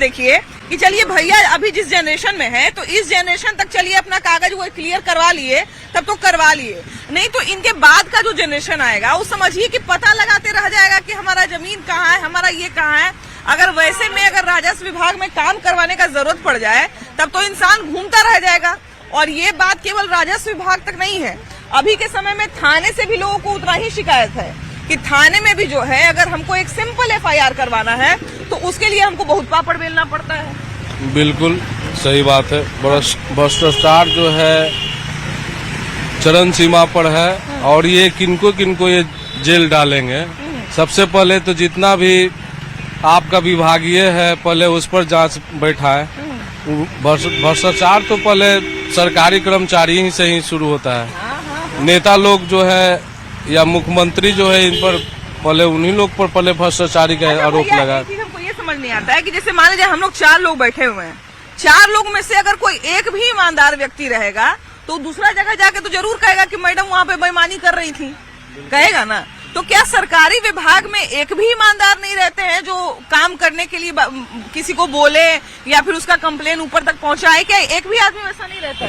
देखिए कि चलिए भैया अभी जिस जनरेशन में है तो इस जनरेशन तक चलिए अपना कागज वो क्लियर करवा लिए, तब तो करवा लिए, नहीं तो इनके बाद का जो जनरेशन आएगा वो समझिए कि पता लगाते रह जाएगा कि हमारा जमीन कहाँ है, हमारा ये कहाँ है। अगर वैसे में अगर राजस्व विभाग में काम करवाने का जरूरत पड़ जाए तब तो इंसान घूमता रह जाएगा। और ये बात केवल राजस्व विभाग तक नहीं है, अभी के समय में थाने से भी लोगों को उतना ही शिकायत है कि थाने में भी जो है अगर हमको एक सिंपल FIR करवाना है तो उसके लिए हमको बहुत पापड़ बेलना पड़ता है। बिल्कुल सही बात है। भ्रष्टाचार जो है चरम सीमा पर है और ये किनको किनको ये जेल डालेंगे। सबसे पहले तो जितना भी आपका विभागीय है पहले उस पर जांच बैठाए। भ्रष्टाचार तो पहले सरकारी कर्मचारी ही से ही शुरू होता है। नेता लोग जो है या मुख्यमंत्री जो है इन पर पहले उन्हीं लोग पर पहले भ्रष्टाचारी का आरोप लगा। हमको ये समझ नहीं आता है कि जैसे मान लीजिए हम लोग 4 लोग बैठे हुए हैं, 4 लोग में से अगर कोई एक भी ईमानदार व्यक्ति रहेगा तो दूसरा जगह जाके तो जरूर कहेगा कि मैडम वहाँ पे बेईमानी कर रही थी, कहेगा ना। तो क्या सरकारी विभाग में एक भी ईमानदार नहीं रहते हैं जो काम करने के लिए किसी को बोले या फिर उसका कंप्लेन ऊपर तक पहुंचाए? क्या एक भी आदमी वैसा नहीं रहता?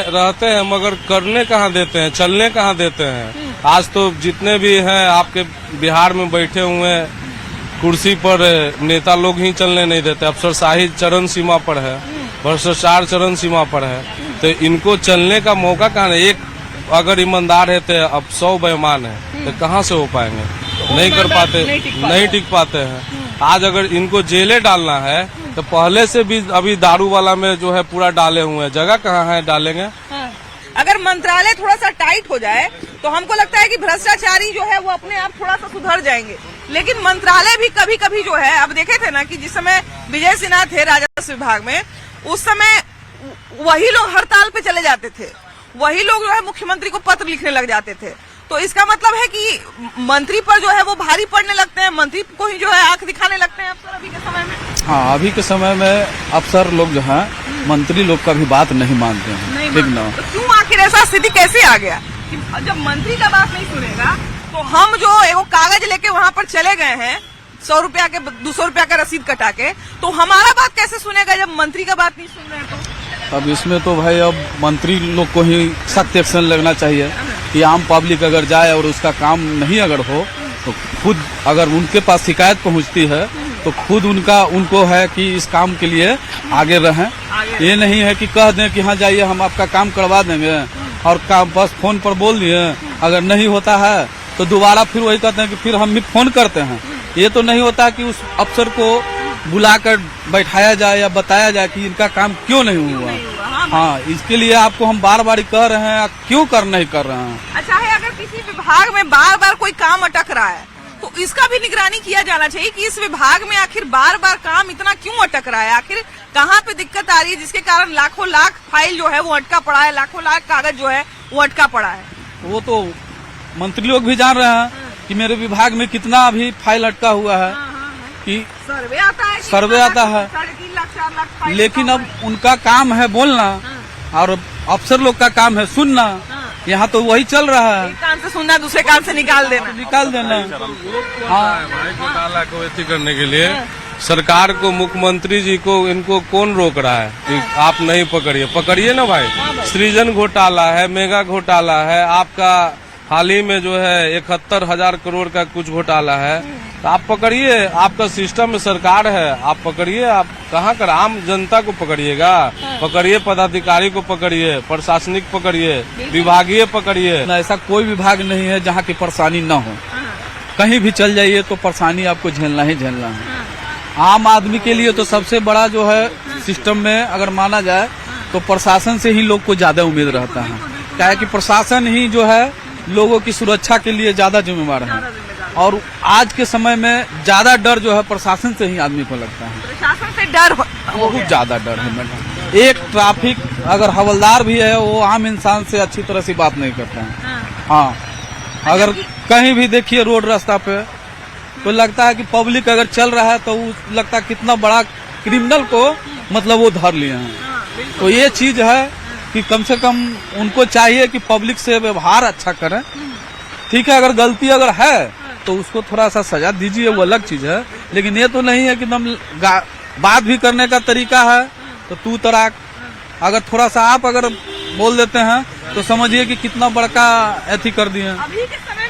रहते हैं मगर करने कहाँ देते हैं, चलने कहाँ देते हैं। आज तो जितने भी हैं आपके बिहार में बैठे हुए कुर्सी पर नेता लोग ही चलने नहीं देते। अफसरशाही चरम सीमा पर है, भ्रष्टाचार चरम सीमा पर है, तो इनको चलने का मौका कहाँ है। एक अगर ईमानदार है तो अब 100 बेईमान है तो कहाँ से हो पाएंगे? नहीं कर पाते, नहीं टिक पाते हैं। आज अगर इनको जेले डालना है तो पहले से भी अभी दारू वाला में जो है पूरा डाले हुए हैं, जगह कहाँ है डालेंगे। अगर मंत्रालय थोड़ा सा टाइट हो जाए तो हमको लगता है कि भ्रष्टाचारी जो है वो अपने आप थोड़ा सा सुधर जाएंगे। लेकिन मंत्रालय भी कभी कभी जो है, अब देखे थे ना कि जिस समय विजय सिन्हा थे राजस्व विभाग में, उस समय वही लोग हड़ताल पे चले जाते थे, वही लोग जो है मुख्यमंत्री को पत्र लिखने लग जाते थे। तो इसका मतलब है कि मंत्री पर जो है वो भारी पड़ने लगते हैं, मंत्री को ही जो है आंख दिखाने लगते हैं अफसर अभी के समय में। हाँ, अभी के समय में अफसर लोग जो है मंत्री लोग का भी बात नहीं मानते हैं, ठीक ना। तो क्यों आखिर ऐसा स्थिति कैसे आ गया कि जब मंत्री का बात नहीं सुनेगा तो हम जो एगो कागज लेके वहाँ पर चले गए हैं 100 रुपया के 200 रुपया का रसीद कटा के, तो हमारा बात कैसे सुनेगा जब मंत्री का बात नहीं सुन रहे हैं? तो अब इसमें तो भाई अब मंत्री लोग को ही सख्त एक्शन लगना चाहिए कि आम पब्लिक अगर जाए और उसका काम नहीं अगर हो तो खुद अगर उनके पास शिकायत पहुंचती है तो खुद उनको है कि इस काम के लिए आगे रहें। ये नहीं है कि कह दें कि हाँ जाइए हम आपका काम करवा देंगे और काम बस फोन पर बोल दिए, अगर नहीं होता है तो दोबारा फिर वही कहते हैं कि फिर हम भी फोन करते हैं। ये तो नहीं होता कि उस अफसर को बुलाकर बैठाया जाए या बताया जाए कि इनका काम क्यों नहीं हुआ। हाँ, इसके लिए आपको हम बार बार कह रहे हैं, क्यों नहीं कर रहे हैं। अच्छा है, अगर किसी विभाग में बार बार कोई काम अटक रहा है तो इसका भी निगरानी किया जाना चाहिए कि इस विभाग में आखिर बार बार काम इतना क्यों अटक रहा है, आखिर कहाँ पे दिक्कत आ रही है जिसके कारण लाखों लाख फाइल जो है वो अटका पड़ा है, लाखों लाख कागज जो है वो अटका पड़ा है। वो तो मंत्री लोग भी जान रहे हैं कि मेरे विभाग में कितना अभी फाइल अटका हुआ है कि सर्वे आता है 3.5 लाख 4 लाख फाइल। लेकिन अब उनका काम है बोलना और अफसर लोग का काम है सुनना। यहाँ तो वही चल रहा है, एक कान से सुनना दूसरे कान से निकाल देना। हाँ, घोटाला को ऐसी करने के लिए सरकार को, मुख्यमंत्री जी को, इनको कौन रोक रहा है कि आप नहीं पकड़िए ना भाई। सृजन घोटाला है, मेगा घोटाला है, आपका हाल ही में जो है 71,000 करोड़ का कुछ घोटाला है, तो आप पकड़िए। आपका सिस्टम में सरकार है, आप पकड़िए। आप कहाँ कर आम जनता को पकड़िएगा? पकड़िए, पदाधिकारी को पकड़िए, प्रशासनिक पकड़िए, विभागीय पकड़िए। ऐसा कोई विभाग नहीं है जहाँ की परेशानी न हो। कहीं भी चल जाइए तो परेशानी आपको झेलना ही झेलना है। आम आदमी के लिए तो सबसे बड़ा जो है सिस्टम में अगर माना जाए तो प्रशासन से ही लोग को ज्यादा उम्मीद रहता है, क्या है कि प्रशासन ही जो है लोगों की सुरक्षा के लिए ज्यादा जिम्मेवार है। और आज के समय में ज्यादा डर जो है प्रशासन से ही आदमी को लगता है। प्रशासन से डर बहुत ज्यादा डर है मैडम। एक ट्रैफिक अगर हवलदार भी है वो आम इंसान से अच्छी तरह से बात नहीं करता है। हाँ, अगर कहीं भी देखिए रोड रास्ता पे तो लगता है कि पब्लिक अगर चल रहा है तो लगता है कितना बड़ा क्रिमिनल को मतलब वो धर लिए हैं। तो ये चीज है कि कम से कम उनको चाहिए कि पब्लिक से व्यवहार अच्छा करें। ठीक है, अगर गलती अगर है तो उसको थोड़ा सा सजा दीजिए, वो अलग चीज है। लेकिन ये तो नहीं है कि एकदम बात भी करने का तरीका है तो तू तड़ाक। अगर थोड़ा सा आप अगर बोल देते हैं तो समझिए कि कितना बड़का एथी कर दिए हैं। अभी के समय